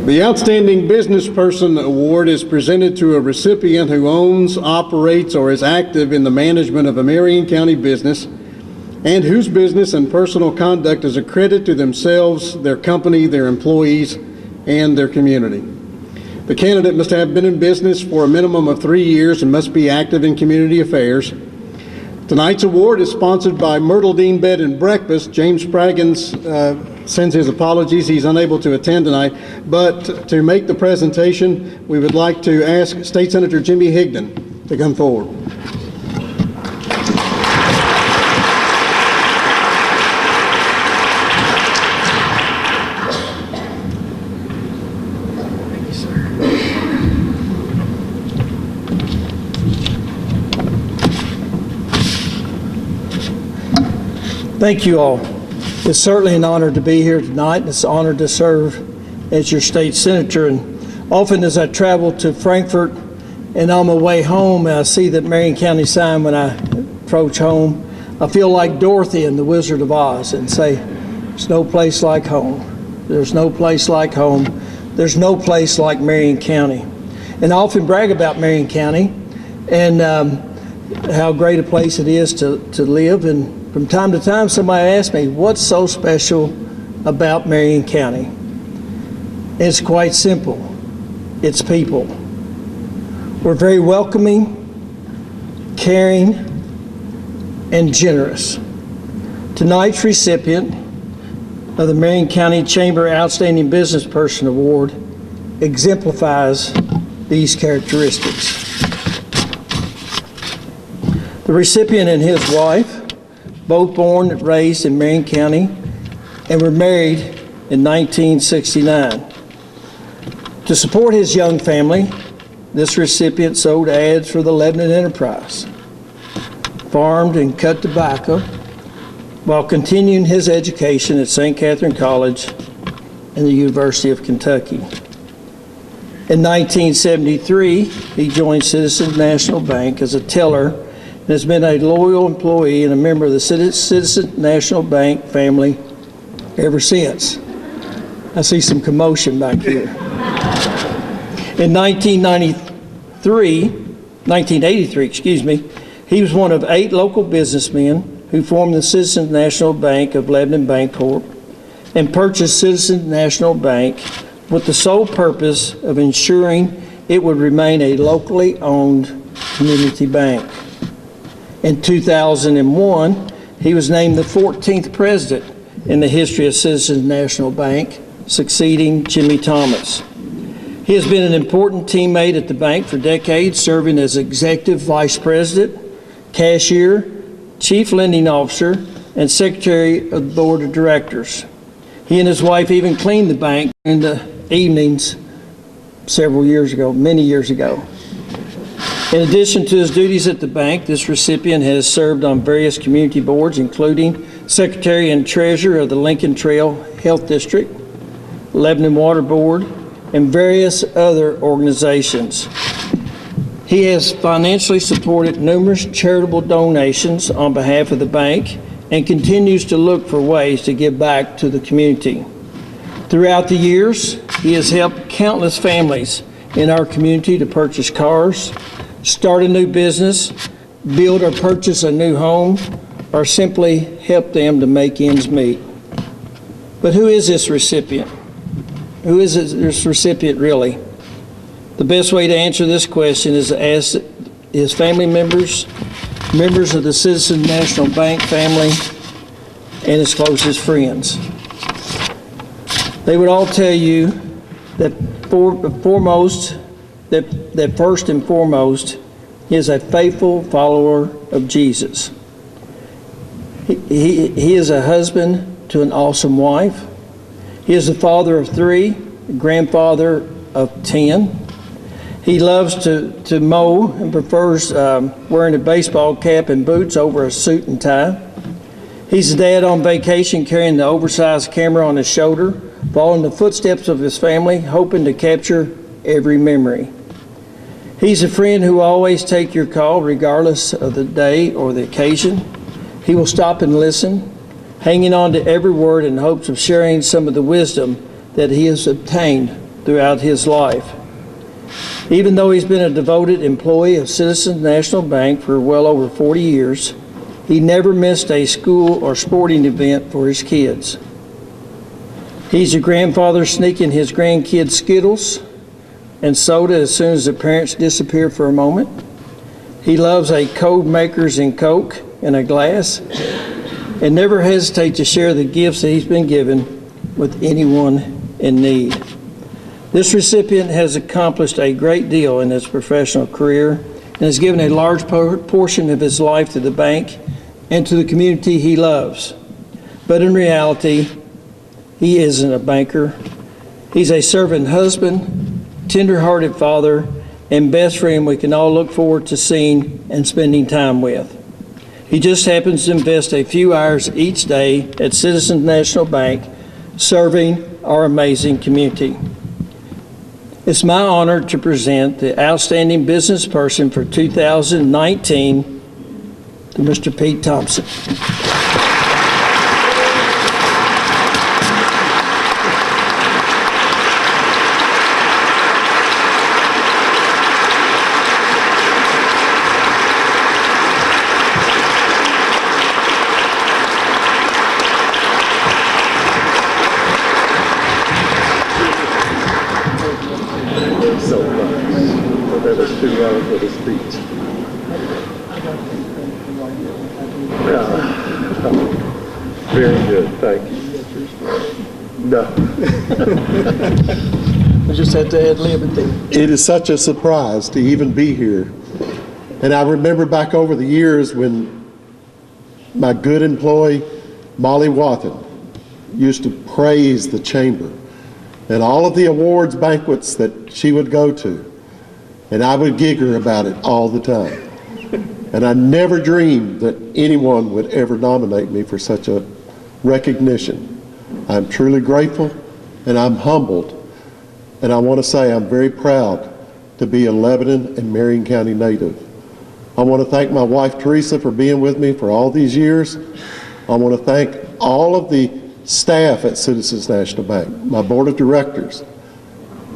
The Outstanding Business Person Award is presented to a recipient who owns, operates, or is active in the management of a Marion County business and whose business and personal conduct is a credit to themselves, their company, their employees, and their community. The candidate must have been in business for a minimum of 3 years and must be active in community affairs. Tonight's award is sponsored by Myrtle Dean Bed and Breakfast. James Spraggins sends his apologies. He's unable to attend tonight. But to make the presentation, we would like to ask State Senator Jimmy Higdon to come forward. Thank you all. It's certainly an honor to be here tonight, and it's an honor to serve as your state senator. And often as I travel to Frankfort and on my way home, and I see that Marion County sign when I approach home, I feel like Dorothy in The Wizard of Oz and say, there's no place like home. There's no place like home. There's no place like Marion County. And I often brag about Marion County and how great a place it is to live. And from time to time, somebody asks me, what's so special about Marion County? It's quite simple. It's people. We're very welcoming, caring, and generous. Tonight's recipient of the Marion County Chamber Outstanding Business Person Award exemplifies these characteristics. The recipient and his wife, both born and raised in Marion County, and were married in 1969. To support his young family, this recipient sold ads for the Lebanon Enterprise, farmed and cut tobacco, while continuing his education at St. Catherine College and the University of Kentucky. In 1973, he joined Citizens National Bank as a teller and has been a loyal employee and a member of the Citizens National Bank family ever since. I see some commotion back here. In 1983, he was one of 8 local businessmen who formed the Citizens National Bank of Lebanon Bancorp and purchased Citizens National Bank with the sole purpose of ensuring it would remain a locally owned community bank. In 2001, he was named the 14th president in the history of Citizens National Bank, succeeding Jimmy Thomas. He has been an important teammate at the bank for decades, serving as executive vice president, cashier, chief lending officer, and secretary of the board of directors. He and his wife even cleaned the bank in the evenings many years ago. In addition to his duties at the bank, this recipient has served on various community boards, including Secretary and Treasurer of the Lincoln Trail Health District, Lebanon Water Board, and various other organizations. He has financially supported numerous charitable donations on behalf of the bank and continues to look for ways to give back to the community. Throughout the years, he has helped countless families in our community to purchase cars, start a new business, build or purchase a new home, or simply help them to make ends meet. But who is this recipient? Who is this recipient really? The best way to answer this question is to ask his family members, members of the Citizens National Bank family, and his closest friends. They would all tell you that first and foremost, he is a faithful follower of Jesus. He is a husband to an awesome wife. He is the father of 3, grandfather of 10. He loves to mow and prefers wearing a baseball cap and boots over a suit and tie. He's a dad on vacation carrying the oversized camera on his shoulder, following the footsteps of his family, hoping to capture every memory. He's a friend who will always take your call regardless of the day or the occasion. He will stop and listen, hanging on to every word in hopes of sharing some of the wisdom that he has obtained throughout his life. Even though he's been a devoted employee of Citizens National Bank for well over 40 years, he never missed a school or sporting event for his kids. He's a grandfather sneaking his grandkids Skittles and soda as soon as the parents disappear for a moment. He loves a Code Makers and Coke in a glass and never hesitates to share the gifts that he's been given with anyone in need. This recipient has accomplished a great deal in his professional career and has given a large portion of his life to the bank and to the community he loves. But in reality, he isn't a banker. He's a servant husband, tender-hearted father, and best friend we can all look forward to seeing and spending time with. He just happens to invest a few hours each day at Citizens National Bank, serving our amazing community. It's my honor to present the Outstanding Business Person for 2019 to Mr. Pete Thompson. For the speech. Very good, thank you. No. I just had to ad-lib it there. It is such a surprise to even be here. And I remember back over the years when my good employee, Molly Wathen, used to praise the chamber and all of the awards banquets that she would go to. And I would gig her about it all the time. And I never dreamed that anyone would ever nominate me for such a recognition. I'm truly grateful and I'm humbled. And I want to say I'm very proud to be a Lebanon and Marion County native. I want to thank my wife Teresa for being with me for all these years. I want to thank all of the staff at Citizens National Bank, my board of directors,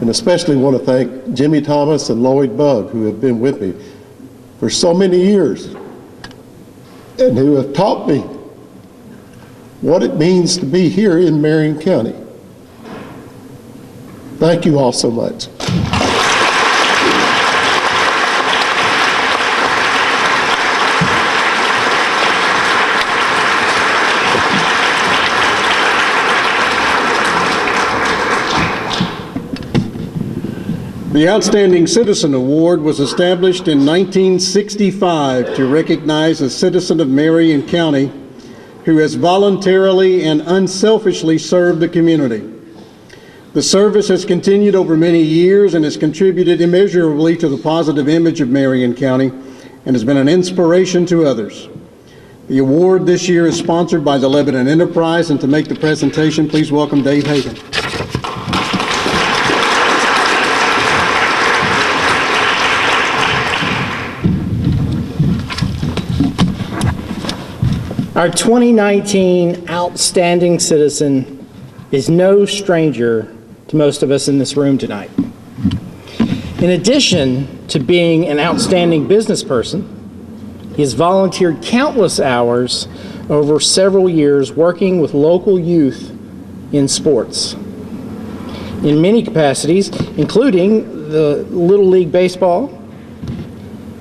and especially want to thank Jimmy Thomas and Lloyd Bugg, who have been with me for so many years and who have taught me what it means to be here in Marion County. Thank you all so much. The Outstanding Citizen Award was established in 1965 to recognize a citizen of Marion County who has voluntarily and unselfishly served the community. The service has continued over many years and has contributed immeasurably to the positive image of Marion County and has been an inspiration to others. The award this year is sponsored by the Lebanon Enterprise, and to make the presentation, please welcome Dave Hagan. Our 2019 Outstanding Citizen is no stranger to most of us in this room tonight. In addition to being an outstanding business person, he has volunteered countless hours over several years working with local youth in sports in many capacities, including the Little League Baseball,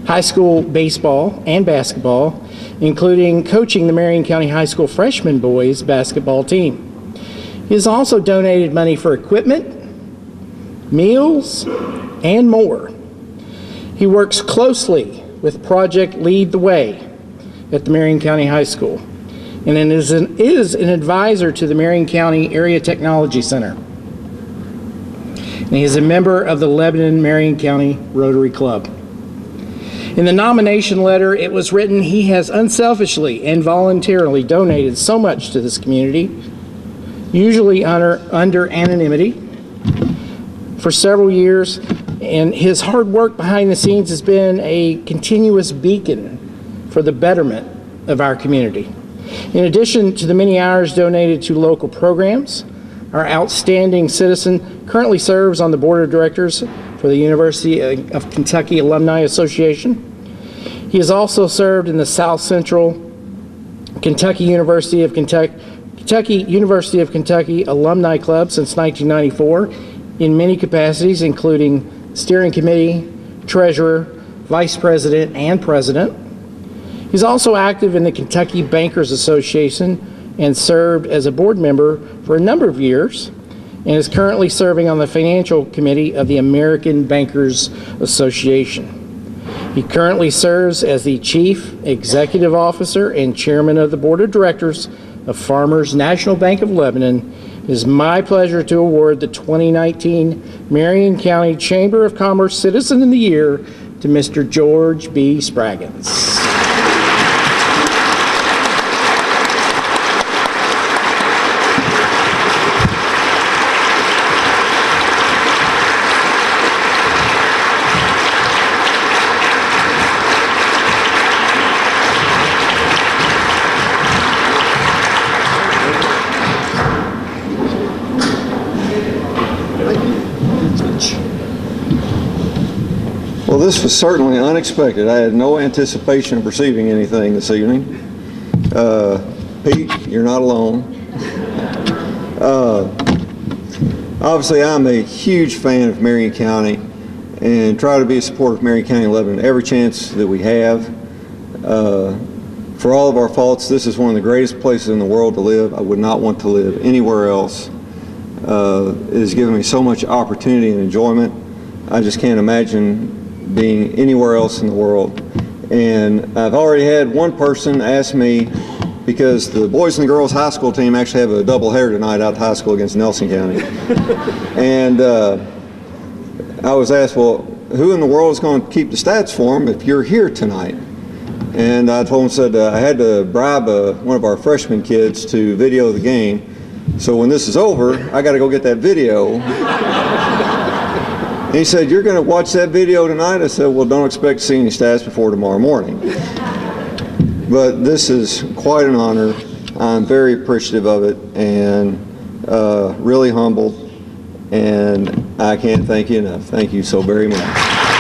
high school baseball and basketball, including coaching the Marion County High School freshman boys basketball team. He has also donated money for equipment, meals, and more. He works closely with Project Lead the Way at the Marion County High School and is an advisor to the Marion County Area Technology Center. And he is a member of the Lebanon Marion County Rotary Club. In the nomination letter, it was written, he has unselfishly and voluntarily donated so much to this community, usually under anonymity, for several years, and his hard work behind the scenes has been a continuous beacon for the betterment of our community. In addition to the many hours donated to local programs, our outstanding citizen, currently serves on the Board of Directors for the University of Kentucky Alumni Association. He has also served in the South Central Kentucky University of Kentucky Alumni Club since 1994 in many capacities, including steering committee, treasurer, vice president, and president. He's also active in the Kentucky Bankers Association and served as a board member for a number of years, and is currently serving on the financial committee of the American Bankers Association. He currently serves as the Chief Executive Officer and Chairman of the Board of Directors of Farmers National Bank of Lebanon. It is my pleasure to award the 2019 Marion County Chamber of Commerce Citizen of the Year to Mr. George B. Spraggins. Well, this was certainly unexpected. I had no anticipation of receiving anything this evening. Pete, you're not alone. Obviously, I'm a huge fan of Marion County and try to be a supporter of Marion County and Lebanon every chance that we have. For all of our faults, this is one of the greatest places in the world to live. I would not want to live anywhere else. It has given me so much opportunity and enjoyment. I just can't imagine being anywhere else in the world. And I've already had one person ask me, because the boys and the girls high school team actually have a doubleheader tonight out at high school against Nelson County. And I was asked, well, who in the world is going to keep the stats for them if you're here tonight? And I told him, said I had to bribe one of our freshman kids to video the game. So when this is over, I got to go get that video. He said, you're going to watch that video tonight? I said, well, don't expect to see any stats before tomorrow morning. But this is quite an honor. I'm very appreciative of it and really humbled. And I can't thank you enough. Thank you so very much.